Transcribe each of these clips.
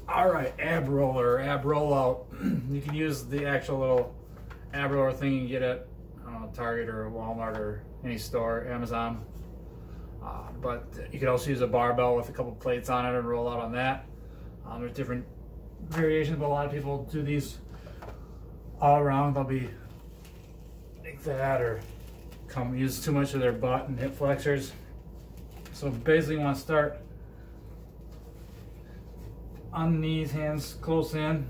All right, ab roller, ab rollout. You can use the actual little ab roller thing you can get at Target or Walmart or any store, Amazon. But you could also use a barbell with a couple plates on it and roll out on that. There's different variations, but a lot of people do these all around. They'll be like that or use too much of their butt and hip flexors. So basically you want to start on the knees, hands close in.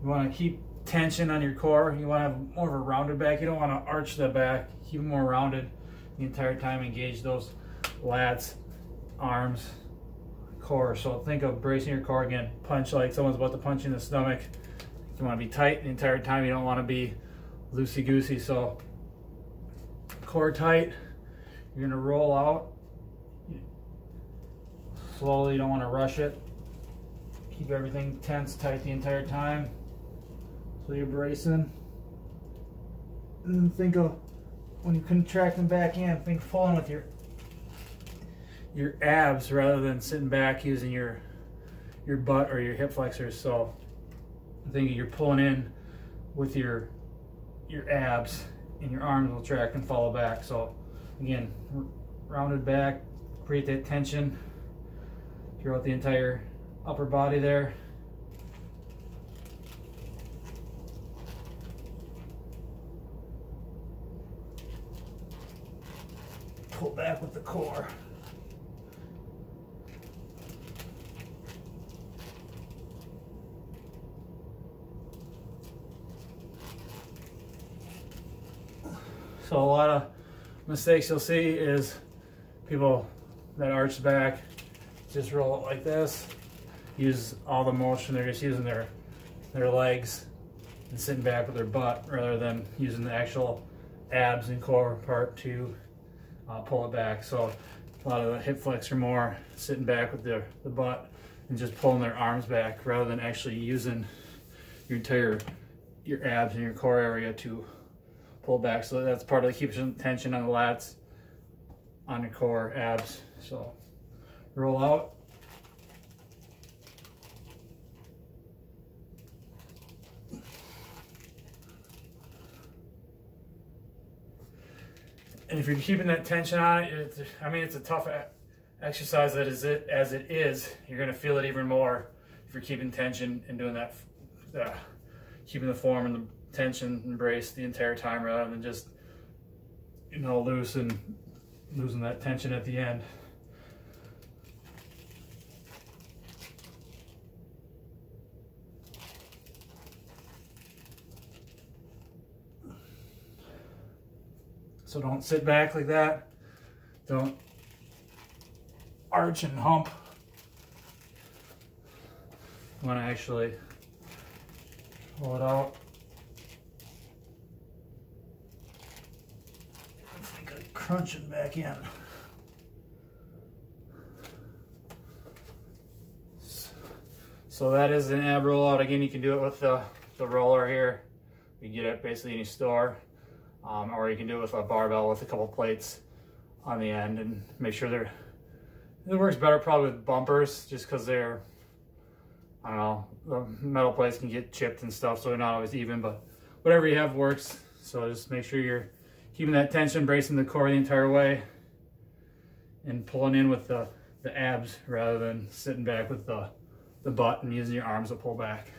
You want to keep tension on your core. You want to have more of a rounded back. You don't want to arch the back. Keep it more rounded the entire time. Engage those lats, arms, core. So think of bracing your core again. Punch like someone's about to punch you in the stomach. You want to be tight the entire time. You don't want to be loosey-goosey. So core tight. You're going to roll out slowly. You don't want to rush it. Keep everything tense, tight the entire time. So you're bracing. And then think of when you contract them back in, think pulling with your abs rather than sitting back using your butt or your hip flexors. So I think you're pulling in with your abs and your arms will track and follow back. So again, rounded back, create that tension throughout the entire upper body there. Pull back with the core. So a lot of mistakes you'll see is people that arch back just roll it like this. Use all the motion. They're just using their legs and sitting back with their butt rather than using the actual abs and core part to pull it back. So a lot of the hip flex are more sitting back with the butt and just pulling their arms back rather than actually using your abs and your core area to pull back. So that's part of the keeping tension on the lats, on your core, abs. So roll out. And if you're keeping that tension on it, I mean, it's a tough exercise as it is. You're going to feel it even more if you're keeping tension and doing that, keeping the form and the tension and brace the entire time rather than just, loose and losing that tension at the end. So don't sit back like that. Don't arch and hump. You want to actually pull it out. I think I crunch it back in. So that is an ab rollout. Again, you can do it with the roller here. You can get it basically any store. Or you can do it with a barbell with a couple plates on the end and make sure it works better probably with bumpers just because they're, I don't know, the metal plates can get chipped and stuff, so they're not always even, but whatever you have works. So just make sure you're keeping that tension, bracing the core the entire way and pulling in with the abs rather than sitting back with the butt and using your arms to pull back.